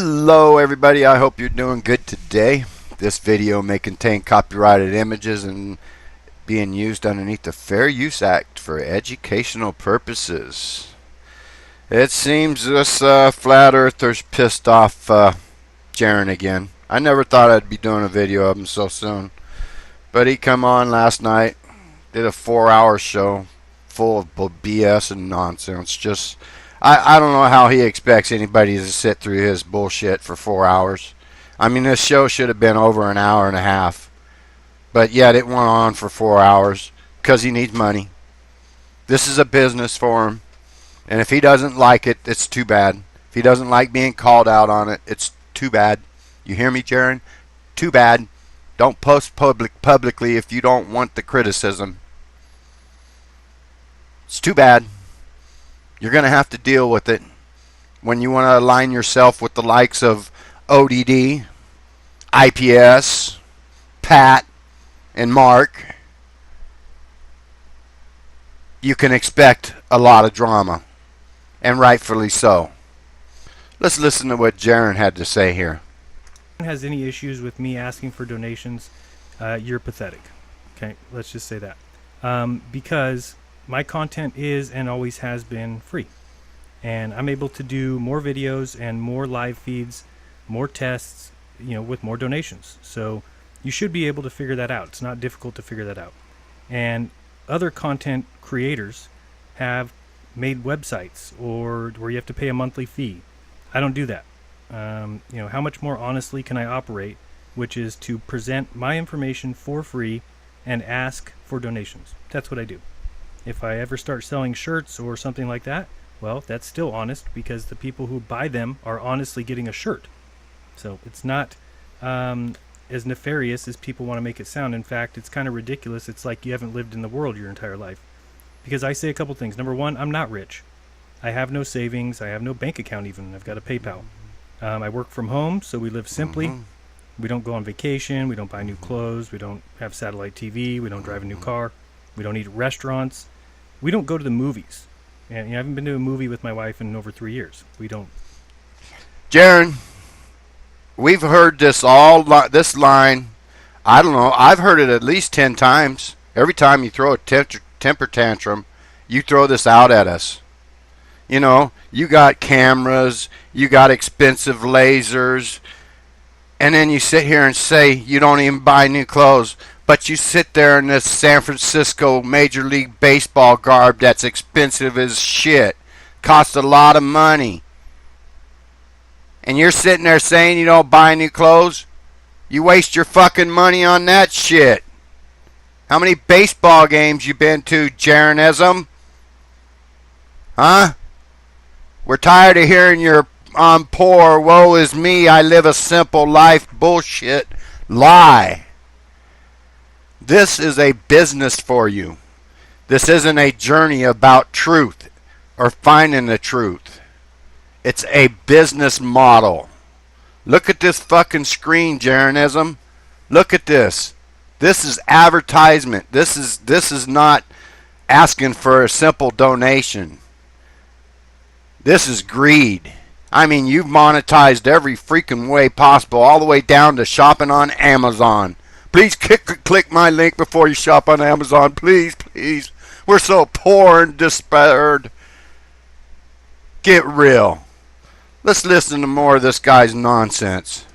Hello everybody, I hope you're doing good today. This video may contain copyrighted images and being used underneath the Fair Use Act for educational purposes. It seems this flat earther's pissed off Jaron again. I never thought I'd be doing a video of him so soon. But he come on last night, did a 4-hour show full of BS and nonsense. Just I don't know how he expects anybody to sit through his bullshit for 4 hours. I mean, this show should have been over an hour and a half. But yet it went on for 4 hours because he needs money. This is a business for him. And if he doesn't like it, it's too bad. If he doesn't like being called out on it, it's too bad. You hear me, Jaron? Too bad. Don't post publicly if you don't want the criticism. It's too bad. You're going to have to deal with it when you want to align yourself with the likes of ODD, IPS, Pat, and Mark. You can expect a lot of drama, and rightfully so. Let's listen to what Jaron had to say here. Has any issues with me asking for donations, you're pathetic. Okay, let's just say that. Because my content is and always has been free. And I'm able to do more videos and more live feeds, more tests, with more donations. So you should be able to figure that out. It's not difficult to figure that out. And other content creators have made websites or where you have to pay a monthly fee. I don't do that. How much more honestly can I operate, which is to present my information for free and ask for donations. That's what I do. If I ever start selling shirts or something like that, well, that's still honest because the people who buy them are honestly getting a shirt. So it's not as nefarious as people want to make it sound. In fact, it's kind of ridiculous. It's like you haven't lived in the world your entire life. Because I say a couple things. Number one, I'm not rich. I have no savings. I have no bank account even. I've got a PayPal. I work from home, so we live simply. We don't go on vacation. We don't buy new clothes. We don't have satellite TV. We don't drive a new car. We don't eat at restaurants. We don't go to the movies. And I haven't been to a movie with my wife in over 3 years. We don't. Jaron, we've heard this this line, I don't know, I've heard it at least 10 times. Every time you throw a temper tantrum, you throw this out at us. You got cameras, you got expensive lasers, and then you sit here and say you don't even buy new clothes, but you sit there in this San Francisco Major League Baseball garb that's expensive as shit, costs a lot of money, and you're sitting there saying you don't buy new clothes? You waste your fucking money on that shit. How many baseball games you been to, Jeranism? Huh? We're tired of hearing your I'm poor, woe is me, I live a simple life bullshit lie. This is a business for you. This isn't a journey about truth or finding the truth. It's a business model. Look at this fucking screen, Jeranism. Look at this. This is advertisement. This is not asking for a simple donation. This is greed. I mean, you've monetized every freaking way possible, all the way down to shopping on Amazon. Please click my link before you shop on Amazon. Please, please. We're so poor and despaired. Get real. Let's listen to more of this guy's nonsense.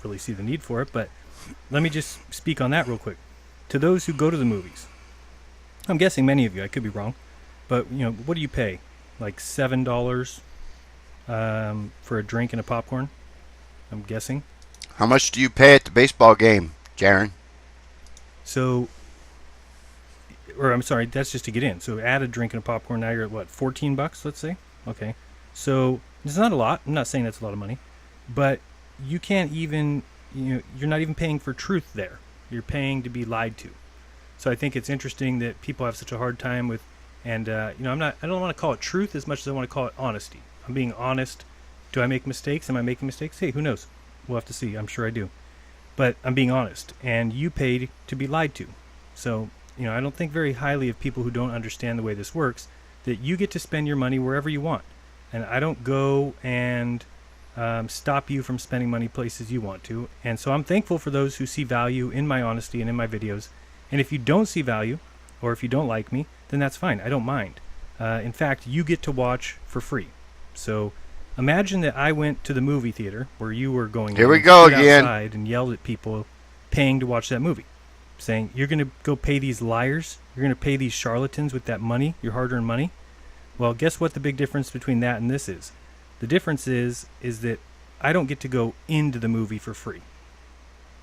Really see the need for it, but let me just speak on that real quick. To those who go to the movies, I'm guessing many of you, I could be wrong, but what do you pay? Like $7 for a drink and a popcorn? I'm guessing. How much do you pay at the baseball game, Jaron? So, I'm sorry, that's just to get in. So add a drink and a popcorn, now you're at what, $14, let's say? Okay. So it's not a lot. I'm not saying that's a lot of money. But you can't even, you're not even paying for truth there. You're paying to be lied to. So I think it's interesting that people have such a hard time with, and I don't want to call it truth as much as I want to call it honesty. I'm being honest. Do I make mistakes? Am I making mistakes? Hey, who knows? We'll have to see. I'm sure I do. But I'm being honest, and you paid to be lied to. So, I don't think very highly of people who don't understand the way this works, that you get to spend your money wherever you want. And I don't go and stop you from spending money places you want to. And so I'm thankful for those who see value in my honesty and in my videos. And if you don't see value, or if you don't like me, then that's fine. I don't mind. In fact, you get to watch for free. So imagine that I went to the movie theater where you were going. Here we go stood again. Outside and yelled at people paying to watch that movie, saying, "You're going to go pay these liars? You're going to pay these charlatans with that money, your hard-earned money?" Well, guess what the big difference between that and this is? The difference is that I don't get to go into the movie for free.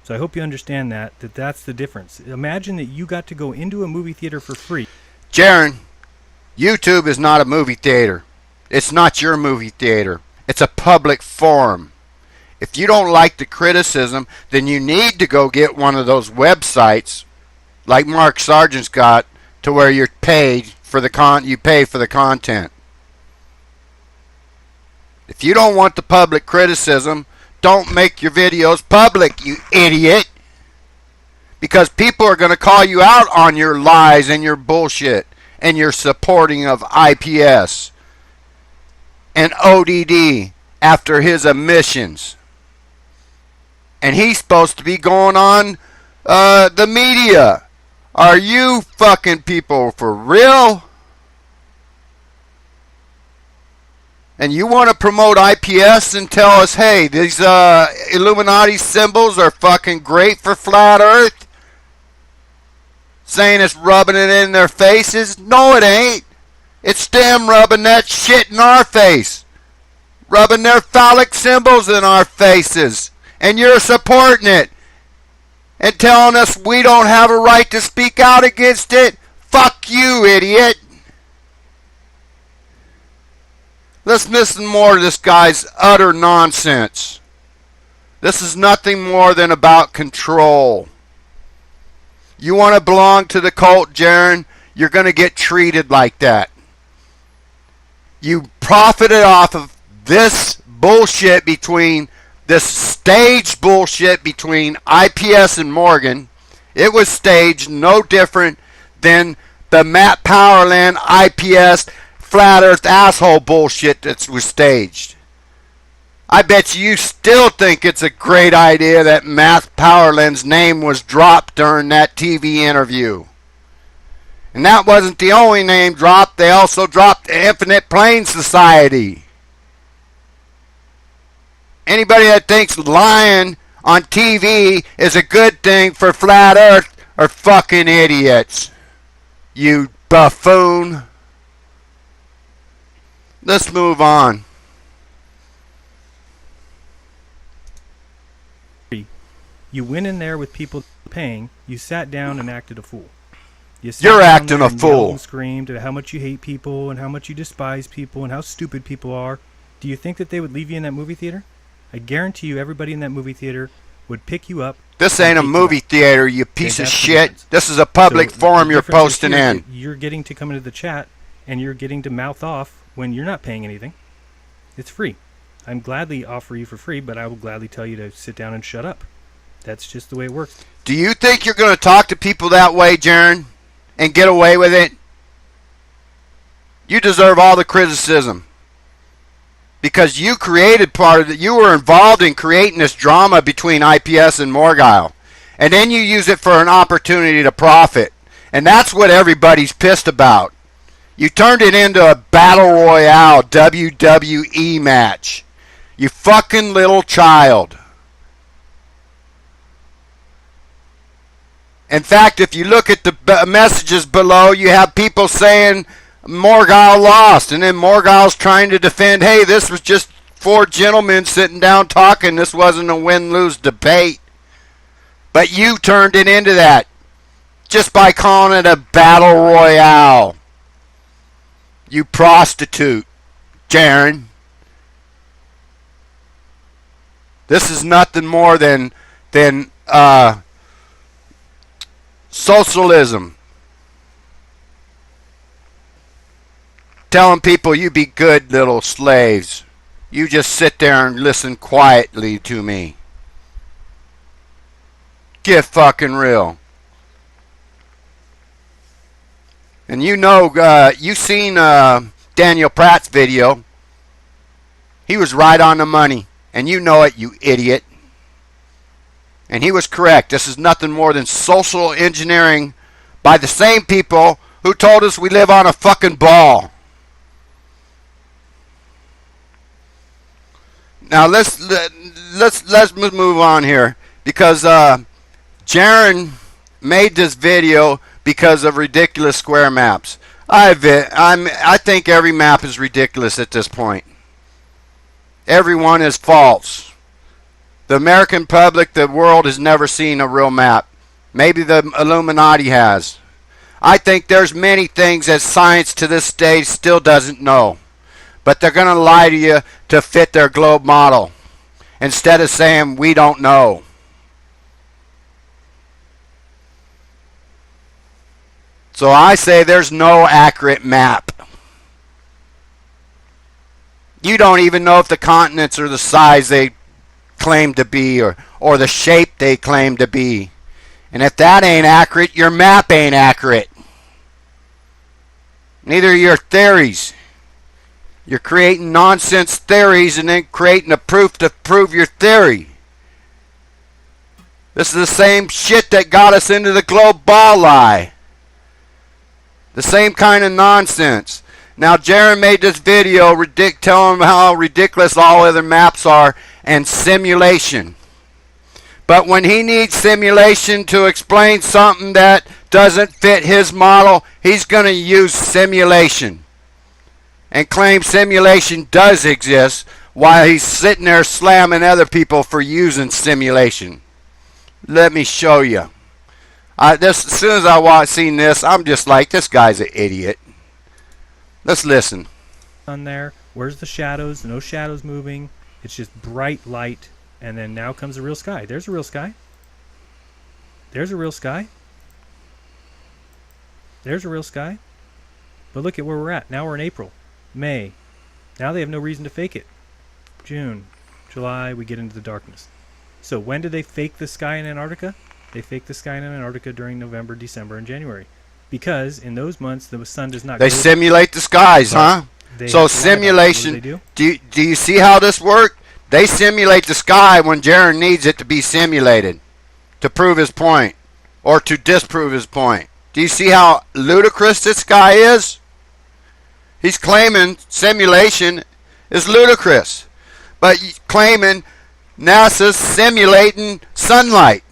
So I hope you understand that that's the difference. Imagine that you got to go into a movie theater for free. Jaron, YouTube is not a movie theater. It's not your movie theater. It's a public forum. If you don't like the criticism, then you need to go get one of those websites like Mark Sargent's got, to where you're paid for you pay for the content. If you don't want the public criticism, don't make your videos public, you idiot. Because people are going to call you out on your lies and your bullshit and your supporting of IPS and ODD after his emissions. And he's supposed to be going on the media. Are you fucking people for real? And you want to promote IPS and tell us, hey, these Illuminati symbols are fucking great for flat earth? Saying it's rubbing it in their faces? No, it ain't. It's them rubbing that shit in our face. Rubbing their phallic symbols in our faces. And you're supporting it. And telling us we don't have a right to speak out against it? Fuck you, idiot. Let's listen more to this guy's utter nonsense. This is nothing more than about control. You want to belong to the cult, Jaron? You're going to get treated like that. You profited off of this bullshit between this staged bullshit between IPS and Morgan. It was staged, no different than the Matt Powerland IPS flat earth asshole bullshit that was staged. I bet you still think it's a great idea that Matt Powerland's name was dropped during that TV interview. And that wasn't the only name dropped. They also dropped the Infinite Plane Society. Anybody that thinks lying on TV is a good thing for flat earth are fucking idiots. You buffoon. Let's move on. You went in there with people paying. You sat down and acted a fool. You're acting a fool. And screamed at how much you hate people and how much you despise people and how stupid people are. Do you think that they would leave you in that movie theater? I guarantee you everybody in that movie theater would pick you up. This ain't a movie theater, you piece of shit. This is a public forum you're posting in. You're getting to come into the chat and you're getting to mouth off when you're not paying anything. It's free. I'm gladly offer you for free, but I will gladly tell you to sit down and shut up. That's just the way it works. Do you think you're going to talk to people that way, Jaron, and get away with it? You deserve all the criticism. Because you created part of it. You were involved in creating this drama between IPS and Morgile. And then you use it for an opportunity to profit. And that's what everybody's pissed about. You turned it into a battle royale WWE match. You fucking little child. In fact, if you look at the messages below, you have people saying Morgile lost. And then Morgile's trying to defend, hey, this was just four gentlemen sitting down talking. This wasn't a win-lose debate. But you turned it into that just by calling it a battle royale. You prostitute, Jaron. This is nothing more than socialism. Telling people you be good little slaves. You just sit there and listen quietly to me. Get fucking real. And you know, you seen Daniel Pratt's video. He was right on the money. And you know it, you idiot. And he was correct. This is nothing more than social engineering by the same people who told us we live on a fucking ball. Now let's move on here, because Jaron made this video because of ridiculous square maps. I think every map is ridiculous at this point. Every one is false. The American public, the world, has never seen a real map. Maybe the Illuminati has. I think there's many things that science to this day still doesn't know. But they're going to lie to you to fit their globe model, instead of saying we don't know. So I say there's no accurate map. You don't even know if the continents are the size they claim to be, or the shape they claim to be. And if that ain't accurate, your map ain't accurate. Neither are your theories. You're creating nonsense theories and then creating a proof to prove your theory. This is the same shit that got us into the globe ball lie. The same kind of nonsense. Now, Jaron made this video telling them how ridiculous all other maps are and simulation. But when he needs simulation to explain something that doesn't fit his model, he's going to use simulation and claim simulation does exist, while he's sitting there slamming other people for using simulation. Let me show you. As soon as I seen this, I'm just like, this guy's an idiot. Let's listen. On there, where's the shadows? No shadows moving. It's just bright light, and then now comes the real sky. There's a real sky. There's a real sky. There's a real sky. But look at where we're at. Now we're in April. May. Now they have no reason to fake it. June, July, we get into the darkness. So when did they fake the sky in Antarctica? They fake the sky in Antarctica during November, December, and January. Because in those months, the sun does not... They simulate the skies, huh? So simulation... Do you see how this works? They simulate the sky when Jaron needs it to be simulated to prove his point or to disprove his point. Do you see how ludicrous this guy is? He's claiming simulation is ludicrous, but he's claiming NASA's simulating sunlight.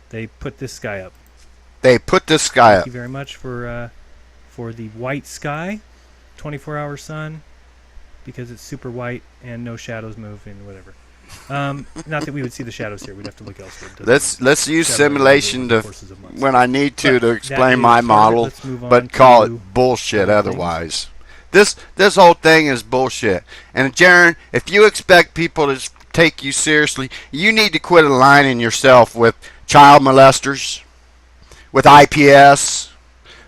They put this sky up. They put this sky up. Thank you very much for the white sky, 24-hour sun, because it's super white and no shadows move and whatever. Not that we would see the shadows here. We'd have to look elsewhere. Let's use simulation to when I need to explain my model, but call it bullshit otherwise. This whole thing is bullshit. And Jaron, if you expect people to take you seriously, you need to quit aligning yourself with child molesters, with IPS,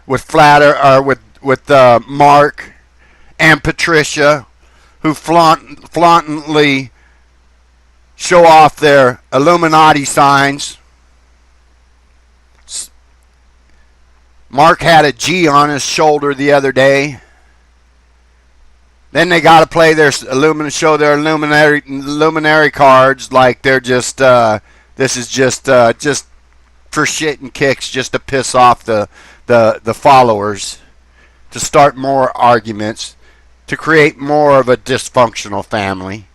with with Mark and Patricia, who flauntantly show off their Illuminati signs. Mark had a G on his shoulder the other day. Then they got to play show their luminary cards like they're just this is just for shit and kicks, just to piss off the followers, to start more arguments, to create more of a dysfunctional family.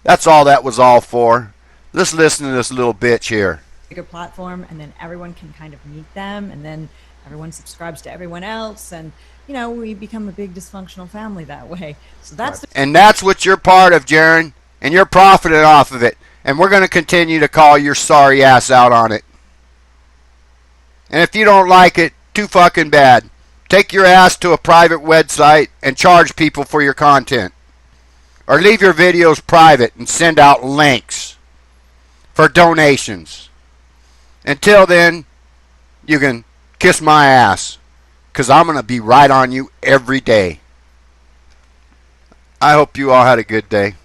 That's all that was all for. Let's listen to this little bitch here. Bigger platform, and then everyone can kind of meet them, and then everyone subscribes to everyone else, and we become a big dysfunctional family that way. So that's and that's what you're part of, Jaron, and you're profiting off of it. And we're going to continue to call your sorry ass out on it. And if you don't like it, too fucking bad. Take your ass to a private website and charge people for your content. Or leave your videos private and send out links for donations. Until then, you can kiss my ass, because I'm going to be right on you every day. I hope you all had a good day.